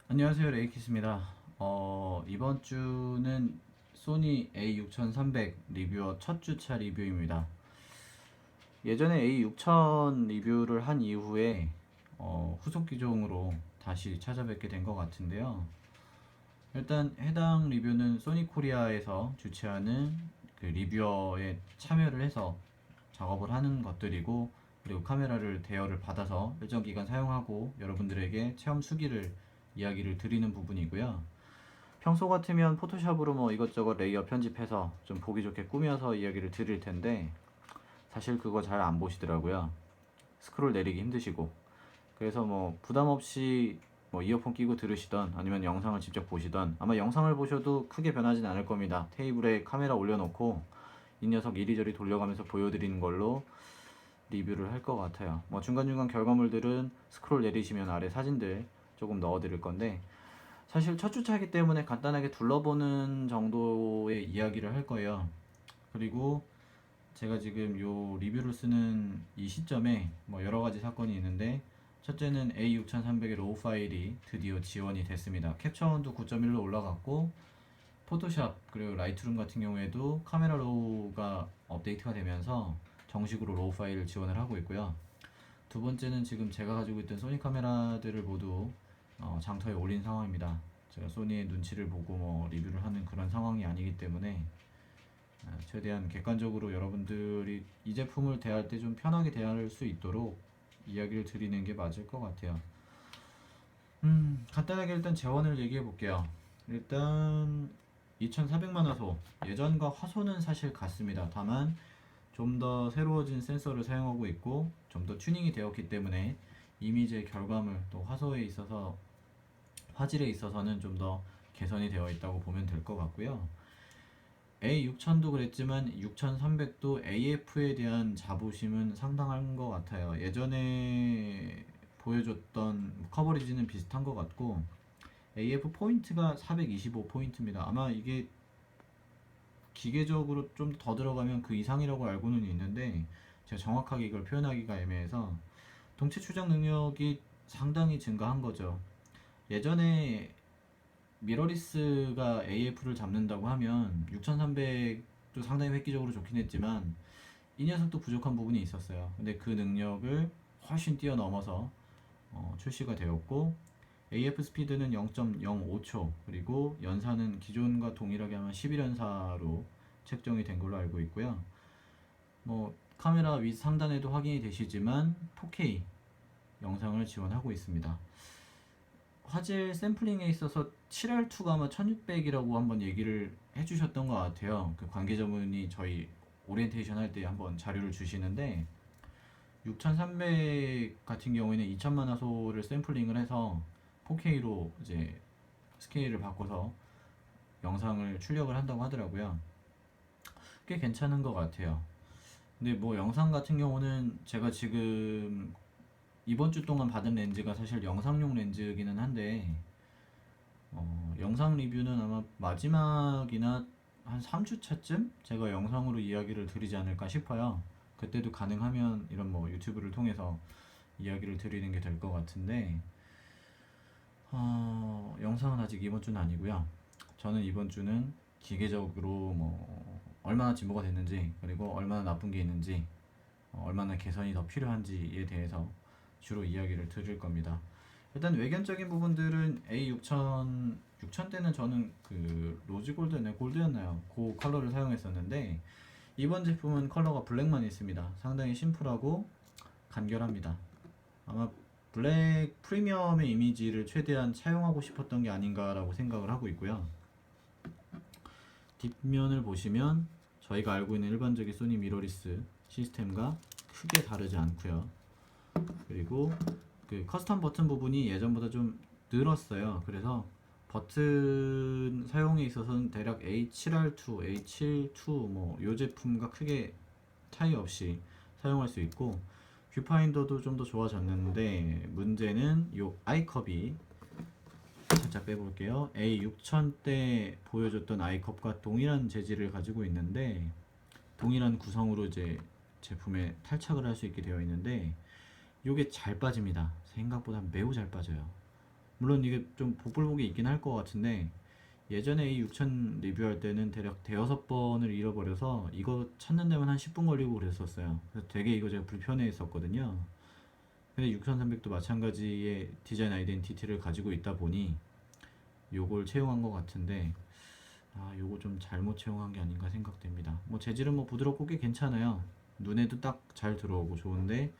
안녕하세요, 레이키스입니다. 이번 주는 소니 A6300 리뷰어 첫 주차 리뷰입니다. 예전에 A6000 리뷰를 한 이후에 후속 기종으로 다시 찾아뵙게 된 것 같은데요. 일단 해당 리뷰는 소니 코리아에서 주최하는 그 리뷰어에 참여를 해서 작업을 하는 것들이고, 그리고 카메라를 대여를 받아서 일정 기간 사용하고 여러분들에게 체험 수기를 이야기를 드리는 부분이고요. 평소 같으면 포토샵으로 뭐 이것저것 레이어 편집해서 좀 보기 좋게 꾸며서 이야기를 드릴 텐데, 사실 그거 잘 안 보시더라고요. 스크롤 내리기 힘드시고. 그래서 뭐 부담 없이 뭐 이어폰 끼고 들으시던 아니면 영상을 직접 보시던, 아마 영상을 보셔도 크게 변하진 않을 겁니다. 테이블에 카메라 올려놓고 이 녀석 이리저리 돌려가면서 보여드리는 걸로 리뷰를 할 것 같아요. 뭐 중간중간 결과물들은 스크롤 내리시면 아래 사진들 조금 넣어드릴 건데, 사실 첫 주차이기 때문에 간단하게 둘러보는 정도의 이야기를 할 거예요. 그리고 제가 지금 요 리뷰를 쓰는 이 시점에 뭐 여러 가지 사건이 있는데, 첫째는 A6300의 로우 파일이 드디어 지원이 됐습니다. 캡처원도 9.1로 올라갔고, 포토샵 그리고 라이트룸 같은 경우에도 카메라 로우가 업데이트가 되면서 정식으로 로우 파일을 지원을 하고 있고요. 두 번째는 지금 제가 가지고 있던 소니 카메라들을 모두 장터에 올린 상황입니다. 제가 소니의 눈치를 보고 뭐 리뷰를 하는 그런 상황이 아니기 때문에 최대한 객관적으로 여러분들이 이 제품을 대할 때 좀 편하게 대할 수 있도록 이야기를 드리는 게 맞을 것 같아요. 간단하게 일단 재원을 얘기해 볼게요. 일단 2400만 화소, 예전과 화소는 사실 같습니다. 다만 좀 더 새로워진 센서를 사용하고 있고 좀 더 튜닝이 되었기 때문에 이미지의 결과물 또 화소에 있어서 화질에 있어서는 좀 더 개선이 되어 있다고 보면 될 것 같고요. A6000도 그랬지만 6300도 AF에 대한 자부심은 상당한 것 같아요. 예전에 보여줬던 커버리지는 비슷한 것 같고, AF 포인트가 425 포인트입니다. 아마 이게 기계적으로 좀 더 들어가면 그 이상이라고 알고는 있는데, 제가 정확하게 이걸 표현하기가 애매해서 동체 추적 능력이 상당히 증가한 거죠. 예전에 미러리스가 AF를 잡는다고 하면 6300도 상당히 획기적으로 좋긴 했지만 이 녀석도 부족한 부분이 있었어요. 근데 그 능력을 훨씬 뛰어넘어서 출시가 되었고, AF 스피드는 0.05초, 그리고 연사는 기존과 동일하게 하면 11연사로 책정이 된 걸로 알고 있고요. 뭐 카메라 위 상단에도 확인이 되시지만 4K 영상을 지원하고 있습니다. 화질 샘플링에 있어서 7R2가 아마 1600이라고 한번 얘기를 해주셨던 것 같아요. 그 관계자분이 저희 오리엔테이션 할 때 한번 자료를 주시는데, 6300 같은 경우에는 2000만 화소를 샘플링을 해서 4K로 이제 스케일을 바꿔서 영상을 출력을 한다고 하더라고요. 꽤 괜찮은 것 같아요. 근데 뭐 영상 같은 경우는 제가 지금 이번 주 동안 받은 렌즈가 사실 영상용 렌즈이기는 한데, 영상 리뷰는 아마 마지막이나 한 3주차쯤 제가 영상으로 이야기를 드리지 않을까 싶어요. 그때도 가능하면 이런 뭐 유튜브를 통해서 이야기를 드리는 게 될 것 같은데, 영상은 아직 이번 주는 아니고요. 저는 이번 주는 기계적으로 뭐 얼마나 진보가 됐는지, 그리고 얼마나 나쁜 게 있는지, 얼마나 개선이 더 필요한지에 대해서 주로 이야기를 드릴 겁니다. 일단 외견적인 부분들은 A6000, 6000대는 저는 그 로즈 골드였나요? 골드였나요? 그 컬러를 사용했었는데, 이번 제품은 컬러가 블랙만 있습니다. 상당히 심플하고 간결합니다. 아마 블랙 프리미엄의 이미지를 최대한 차용하고 싶었던 게 아닌가라고 생각을 하고 있고요. 뒷면을 보시면 저희가 알고 있는 일반적인 소니 미러리스 시스템과 크게 다르지 않고요. 그리고 그 커스텀 버튼 부분이 예전보다 좀 늘었어요. 그래서 버튼 사용에 있어서는 대략 A7R2, A72 뭐 요 제품과 크게 차이 없이 사용할 수 있고, 뷰파인더도 좀 더 좋아졌는데 문제는 요 아이컵이, 살짝 빼볼게요. A6000 때 보여줬던 아이컵과 동일한 재질을 가지고 있는데, 동일한 구성으로 이제 제품에 탈착을 할 수 있게 되어 있는데, 요게 잘 빠집니다. 생각보다 매우 잘 빠져요. 물론 이게 좀 복불복이 있긴 할 것 같은데 예전에 A6000 리뷰할 때는 대략 대여섯 번을 잃어버려서 이거 찾는 데만 한 10분 걸리고 그랬었어요. 그래서 되게 이거 제가 불편해 했었거든요. 근데 6300도 마찬가지의 디자인 아이덴티티를 가지고 있다 보니 요걸 채용한 것 같은데 요거 좀 잘못 채용한 게 아닌가 생각됩니다. 뭐 재질은 뭐 부드럽고 꽤 괜찮아요. 눈에도 딱 잘 들어오고 좋은데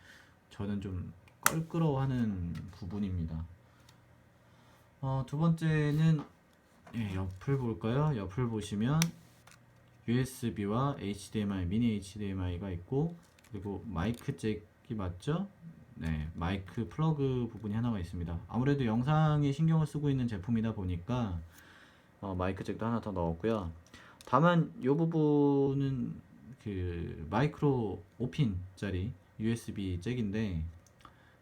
저는 좀 껄끄러워하는 부분입니다. 두 번째는 옆을 볼까요? 옆을 보시면 USB와 HDMI, 미니 HDMI가 있고 그리고 마이크 잭이 맞죠? 네, 마이크 플러그 부분이 하나가 있습니다. 아무래도 영상에 신경을 쓰고 있는 제품이다 보니까 마이크 잭도 하나 더 넣었고요. 다만 이 부분은 그 마이크로 5핀짜리 USB 잭인데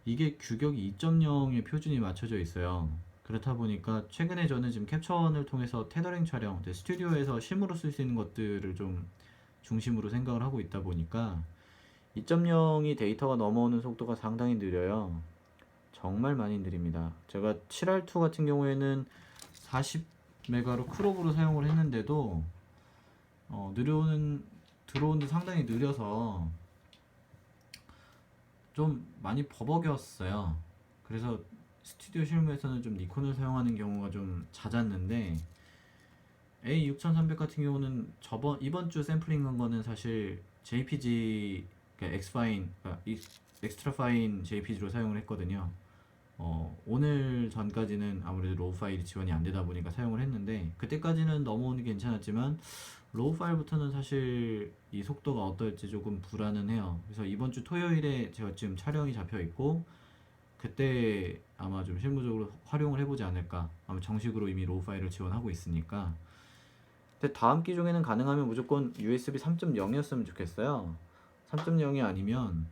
이게 규격이 2.0의 표준이 맞춰져 있어요. 그렇다 보니까 최근에 저는 지금 캡처원을 통해서 테더링 촬영, 스튜디오에서 실무로 쓸 수 있는 것들을 좀 중심으로 생각을 하고 있다 보니까 2.0이 데이터가 넘어오는 속도가 상당히 느려요. 정말 많이 느립니다. 제가 7R2 같은 경우에는 40메가로 크롭으로 사용을 했는데도 들어오는데 상당히 느려서 좀 많이 버벅였어요. 그래서 스튜디오 실무에서는 좀 니콘을 사용하는 경우가 좀 잦았는데 A6300 같은 경우는 이번 주 샘플링한 거는 사실 JPG, 그러니까 엑스파인, 그러니까 엑스트라 파인 JPG로 사용을 했거든요. 오늘 전까지는 아무래도 로우 파일이 지원이 안 되다 보니까 사용을 했는데 그때까지는 넘어오는 게 괜찮았지만 로우 파일부터는 사실 이 속도가 어떨지 조금 불안은 해요. 그래서 이번 주 토요일에 제가 지금 촬영이 잡혀 있고 그때 아마 좀 실무적으로 활용을 해보지 않을까. 아마 정식으로 이미 로우 파일을 지원하고 있으니까. 근데 다음 기종에는 가능하면 무조건 USB 3.0이었으면 좋겠어요. 3.0이 아니면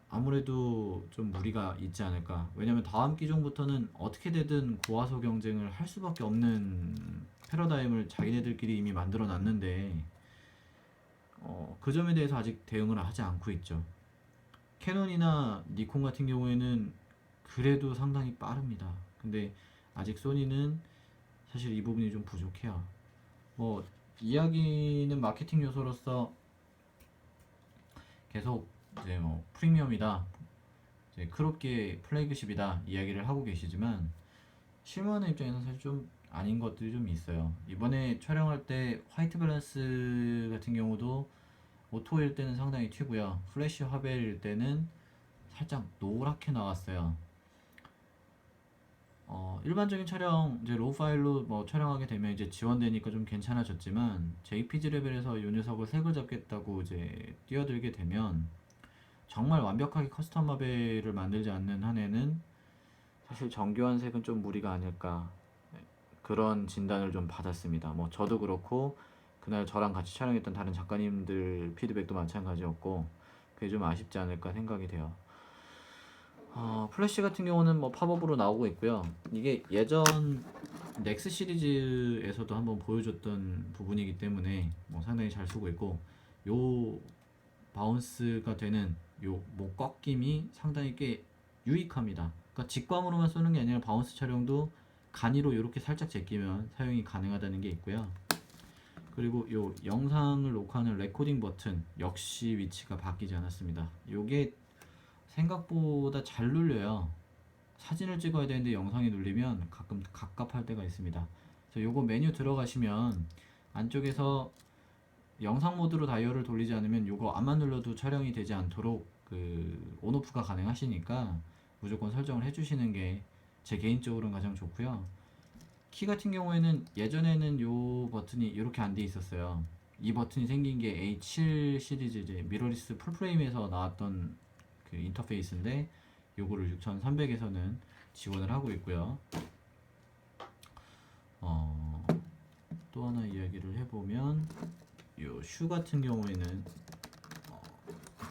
아무래도 좀 무리가 있지 않을까. 왜냐면 다음 기종부터는 어떻게 되든 고화소 경쟁을 할 수밖에 없는 패러다임을 자기네들끼리 이미 만들어 놨는데 그 점에 대해서 아직 대응을 하지 않고 있죠. 캐논이나 니콘 같은 경우에는 그래도 상당히 빠릅니다. 근데 아직 소니는 사실 이 부분이 좀 부족해요. 뭐 이야기는 마케팅 요소로서 계속 이제 뭐 프리미엄이다, 이제 크롭게 플래그십이다 이야기를 하고 계시지만 실무하는 입장에서는 사실 좀 아닌 것들이 좀 있어요. 이번에 촬영할 때 화이트 밸런스 같은 경우도 오토일 때는 상당히 튀고요. 플래시 화벨일 때는 살짝 노랗게 나왔어요. 일반적인 촬영, 이제 로우 파일로 뭐 촬영하게 되면 이제 지원되니까 좀 괜찮아졌지만 JPG 레벨에서 이 녀석을 색을 잡겠다고 이제 뛰어들게 되면 정말 완벽하게 커스텀 마벨을 만들지 않는 한에는 사실 정교한 색은 좀 무리가 아닐까, 그런 진단을 좀 받았습니다. 뭐 저도 그렇고 그날 저랑 같이 촬영했던 다른 작가님들 피드백도 마찬가지였고 그게 좀 아쉽지 않을까 생각이 돼요. 플래시 같은 경우는 뭐 팝업으로 나오고 있고요. 이게 예전 넥스 시리즈에서도 한번 보여줬던 부분이기 때문에 뭐 상당히 잘 쓰고 있고 요 바운스가 되는 요 목 꺾임이 상당히 꽤 유익합니다. 그러니까 직광으로만 쏘는 게 아니라 바운스 촬영도 간이로 이렇게 살짝 제끼면 사용이 가능하다는 게 있고요. 그리고 요 영상을 녹화하는 레코딩 버튼 역시 위치가 바뀌지 않았습니다. 요게 생각보다 잘 눌려요. 사진을 찍어야 되는데 영상이 눌리면 가끔 갑갑할 때가 있습니다. 그래서 요거 메뉴 들어가시면 안쪽에서 영상 모드로 다이얼을 돌리지 않으면 요거 안만 눌러도 촬영이 되지 않도록 그 온오프가 가능하시니까 무조건 설정을 해주시는 게 제 개인적으로는 가장 좋고요. 키 같은 경우에는 예전에는 요 버튼이 이렇게 안 돼 있었어요. 이 버튼이 생긴 게 A7 시리즈 이제 미러리스 풀프레임에서 나왔던 그 인터페이스인데 요거를 6300에서는 지원을 하고 있고요. 또 하나 이야기를 해보면 요 슈 같은 경우에는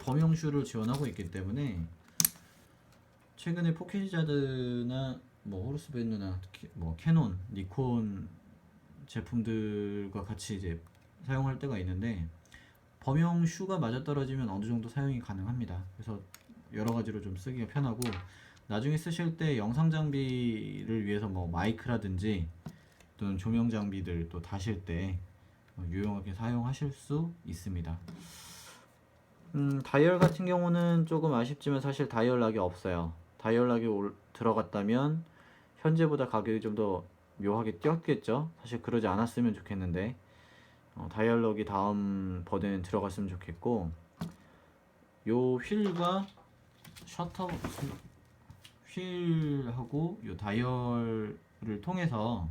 범용 슈를 지원하고 있기 때문에 최근에 포켓리자드나 뭐 호르스밴드나 특히 뭐 캐논, 니콘 제품들과 같이 이제 사용할 때가 있는데 범용 슈가 맞아떨어지면 어느 정도 사용이 가능합니다. 그래서 여러 가지로 좀 쓰기가 편하고 나중에 쓰실 때 영상 장비를 위해서 뭐 마이크라든지 또는 조명 장비들 또 다실 때 유용하게 사용하실 수 있습니다. 다이얼 같은 경우는 조금 아쉽지만 사실 다이얼 락이 없어요. 다이얼 락이 들어갔다면 현재보다 가격이 좀 더 묘하게 뛰었겠죠. 사실 그러지 않았으면 좋겠는데 다이얼 락이 다음 버전에 들어갔으면 좋겠고, 요 휠과 셔터 휠하고 요 다이얼을 통해서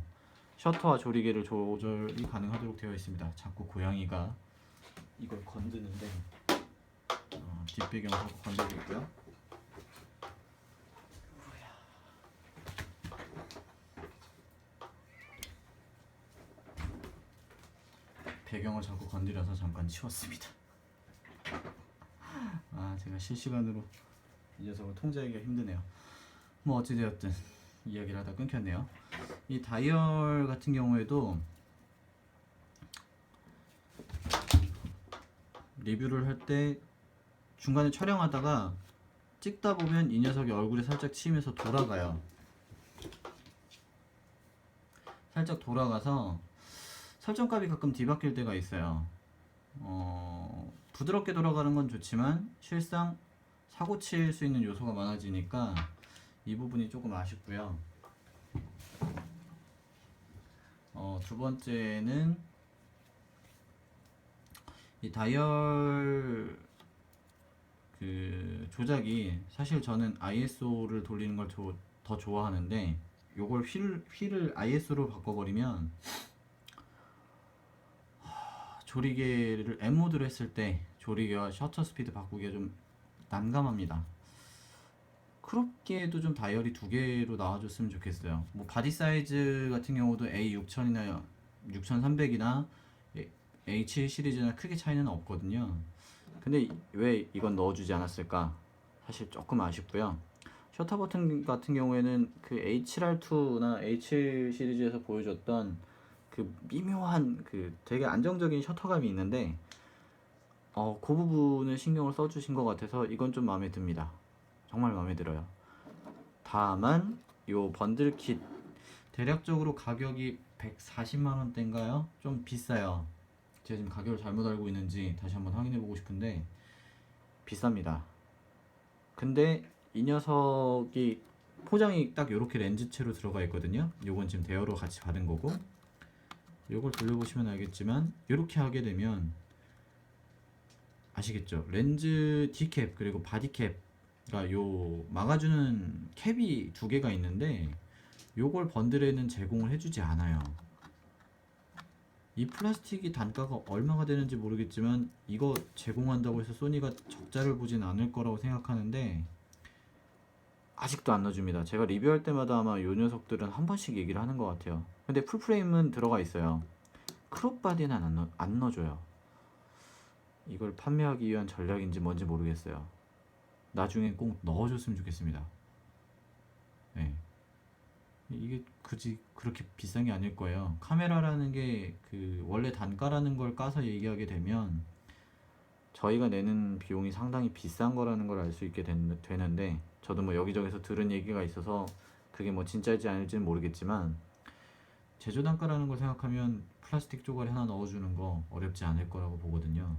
셔터와 조리개를 조절이 가능하도록 되어 있습니다. 자꾸 고양이가 이걸 건드는데 뒷배경 자꾸 건들고 있고요. 배경을 자꾸 건드려서 잠깐 치웠습니다. 제가 실시간으로 이 녀석을 통제하기가 힘드네요. 뭐 어찌되었든 이야기를 하다 끊겼네요. 이 다이얼 같은 경우에도 리뷰를 할 때 중간에 촬영하다가 찍다 보면 이 녀석이 얼굴에 살짝 치면서 돌아가요. 살짝 돌아가서 설정값이 가끔 뒤바뀔 때가 있어요. 부드럽게 돌아가는 건 좋지만 실상 사고 칠 수 있는 요소가 많아지니까 이 부분이 조금 아쉽고요. 두 번째는 이 다이얼 그 조작이, 사실 저는 ISO를 돌리는 걸 더 좋아하는데 요걸 휠을 ISO로 바꿔버리면 조리개를 M 모드로 했을 때 조리개와 셔터 스피드 바꾸기가 좀 난감합니다. 크롭기에도 좀 다이얼이 두 개로 나와줬으면 좋겠어요. 뭐 바디 사이즈 같은 경우도 A6000이나 6300이나 H 시리즈나 크게 차이는 없거든요. 근데 왜 이건 넣어주지 않았을까? 사실 조금 아쉽고요. 셔터 버튼 같은 경우에는 그 H7R2나 H 시리즈에서 보여줬던 그 미묘한 그 되게 안정적인 셔터감이 있는데 그 부분을 신경을 써주신 것 같아서 이건 좀 마음에 듭니다. 정말 마음에 들어요. 다만 요 번들 킷 대략적으로 가격이 140만원대인가요? 좀 비싸요. 제가 지금 가격을 잘못 알고 있는지 다시 한번 확인해 보고 싶은데 비쌉니다. 근데 이 녀석이 포장이 딱 요렇게 렌즈채로 들어가 있거든요. 요건 지금 대여로 같이 받은 거고, 요걸 돌려보시면 알겠지만 요렇게 하게 되면 아시겠죠? 렌즈 D캡 그리고 바디캡, 요 막아주는 캡이 두 개가 있는데 요걸 번들에는 제공을 해주지 않아요. 이 플라스틱이 단가가 얼마가 되는지 모르겠지만 이거 제공한다고 해서 소니가 적자를 보진 않을 거라고 생각하는데 아직도 안 넣어줍니다. 제가 리뷰할 때마다 아마 요 녀석들은 한 번씩 얘기를 하는 것 같아요. 근데 풀프레임은 들어가 있어요. 크롭 바디는 안 넣어줘요. 이걸 판매하기 위한 전략인지 뭔지 모르겠어요. 나중에 꼭 넣어줬으면 좋겠습니다. 네. 이게 굳이 그렇게 비싼 게 아닐 거예요. 카메라라는 게 그 원래 단가라는 걸 까서 얘기하게 되면 저희가 내는 비용이 상당히 비싼 거라는 걸 알 수 있게 되는데, 저도 뭐 여기저기서 들은 얘기가 있어서 그게 뭐 진짜인지 아닐지는 모르겠지만 제조 단가라는 걸 생각하면 플라스틱 쪼가리 하나 넣어주는 거 어렵지 않을 거라고 보거든요.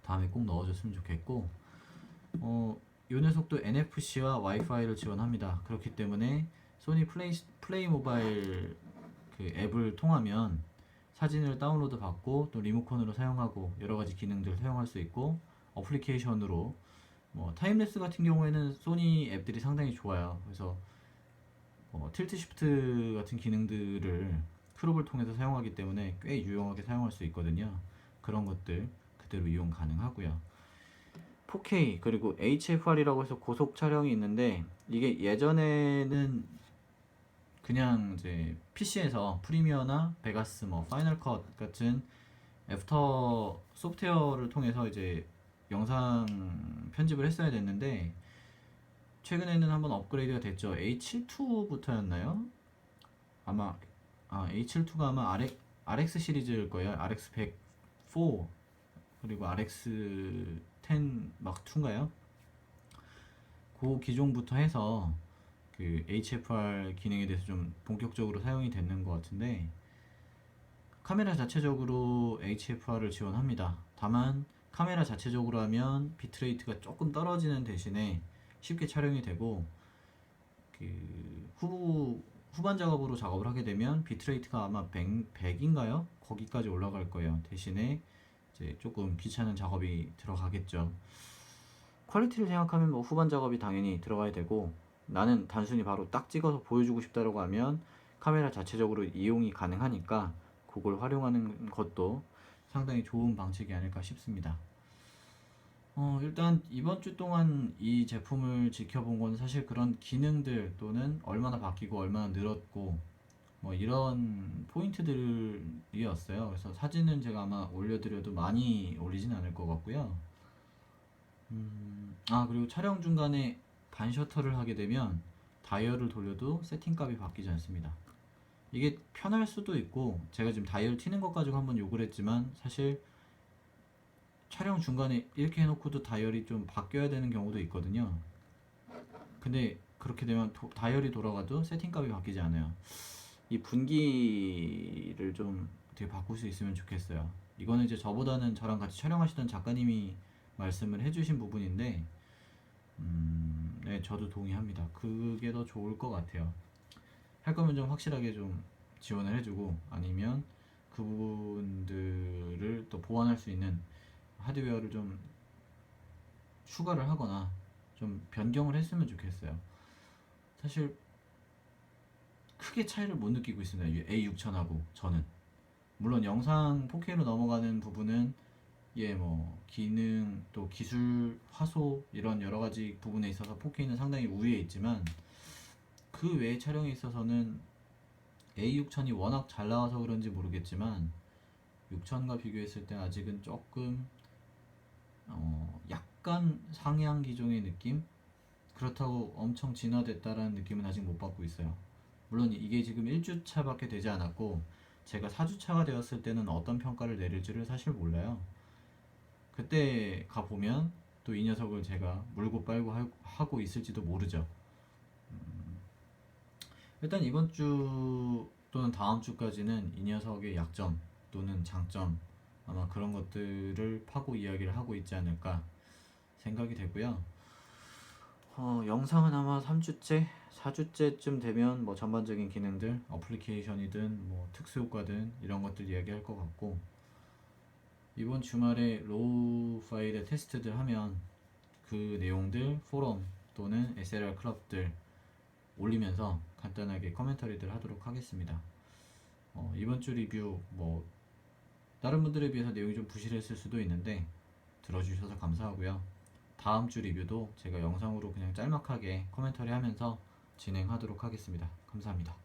다음에 꼭 넣어줬으면 좋겠고, 이 녀석도 NFC와 와이파이를 지원합니다. 그렇기 때문에 소니 플레이 모바일 그 앱을 통하면 사진을 다운로드 받고 또 리모컨으로 사용하고 여러 가지 기능들을 사용할 수 있고, 어플리케이션으로 뭐 타임랩스 같은 경우에는 소니 앱들이 상당히 좋아요. 그래서 틸트 시프트 같은 기능들을 크롭을 통해서 사용하기 때문에 꽤 유용하게 사용할 수 있거든요. 그런 것들 그대로 이용 가능하고요. 4K 그리고 HFR이라고 해서 고속 촬영이 있는데, 이게 예전에는 그냥 이제 PC에서 프리미어나 베가스, 뭐 파이널 컷 같은 애프터 소프트웨어를 통해서 이제 영상 편집을 했어야 됐는데 최근에는 한번 업그레이드가 됐죠. A72부터였나요? 아마 A72가 아마 RX 시리즈일 거예요. RX100 4 그리고 RX10 Mark2인가요? 그 기종부터 해서 그 HFR 기능에 대해서 좀 본격적으로 사용이 되는 것 같은데, 카메라 자체적으로 HFR을 지원합니다. 다만 카메라 자체적으로 하면 비트레이트가 조금 떨어지는 대신에 쉽게 촬영이 되고, 그 후반 작업으로 작업을 하게 되면 비트레이트가 아마 100인가요? 거기까지 올라갈 거예요. 대신에 이제 조금 귀찮은 작업이 들어가겠죠. 퀄리티를 생각하면 뭐 후반 작업이 당연히 들어가야 되고, 나는 단순히 바로 딱 찍어서 보여주고 싶다고 하면 카메라 자체적으로 이용이 가능하니까 그걸 활용하는 것도 상당히 좋은 방식이 아닐까 싶습니다. 일단 이번 주 동안 이 제품을 지켜본 건 사실 그런 기능들 또는 얼마나 바뀌고 얼마나 늘었고 뭐 이런 포인트들이었어요. 그래서 사진은 제가 아마 올려드려도 많이 올리진 않을 것 같고요. 그리고 촬영 중간에 반셔터를 하게 되면 다이얼을 돌려도 세팅값이 바뀌지 않습니다. 이게 편할 수도 있고, 제가 지금 다이얼 튀는 것 가지고 한번 욕을 했지만 사실 촬영 중간에 이렇게 해놓고도 다이얼이 좀 바뀌어야 되는 경우도 있거든요. 근데 그렇게 되면 다이얼이 돌아가도 세팅값이 바뀌지 않아요. 이 분기를 좀 어떻게 바꿀 수 있으면 좋겠어요. 이거는 이제 저보다는 저랑 같이 촬영하시던 작가님이 말씀을 해주신 부분인데, 네, 저도 동의합니다. 그게 더 좋을 것 같아요. 할 거면 좀 확실하게 좀 지원을 해주고, 아니면 그 부분들을 또 보완할 수 있는 하드웨어를 좀 추가를 하거나 좀 변경을 했으면 좋겠어요. 사실 크게 차이를 못 느끼고 있습니다. A6000하고 저는. 물론 영상 4K로 넘어가는 부분은 뭐 기능 또 기술 화소 이런 여러 가지 부분에 있어서 4K는 상당히 우위에 있지만, 그 외의 촬영에 있어서는 A6000이 워낙 잘 나와서 그런지 모르겠지만 6000과 비교했을 때 아직은 조금 약간 상향 기종의 느낌? 그렇다고 엄청 진화됐다라는 느낌은 아직 못 받고 있어요. 물론 이게 지금 1주차밖에 되지 않았고, 제가 4주차가 되었을 때는 어떤 평가를 내릴지를 사실 몰라요. 그때 가보면 또 이 녀석을 제가 물고 빨고 하고 있을지도 모르죠. 일단 이번 주 또는 다음 주까지는 이 녀석의 약점 또는 장점, 아마 그런 것들을 파고 이야기를 하고 있지 않을까 생각이 되고요. 영상은 아마 3주째, 4주째쯤 되면 뭐 전반적인 기능들, 어플리케이션이든 뭐 특수효과든 이런 것들 이야기할 것 같고, 이번 주말에 로우 파일의 테스트들 하면 그 내용들 포럼 또는 SLR 클럽들 올리면서 간단하게 커멘터리들 하도록 하겠습니다. 이번 주 리뷰 뭐 다른 분들에 비해서 내용이 좀 부실했을 수도 있는데 들어주셔서 감사하고요. 다음 주 리뷰도 제가 영상으로 그냥 짤막하게 커멘터리 하면서 진행하도록 하겠습니다. 감사합니다.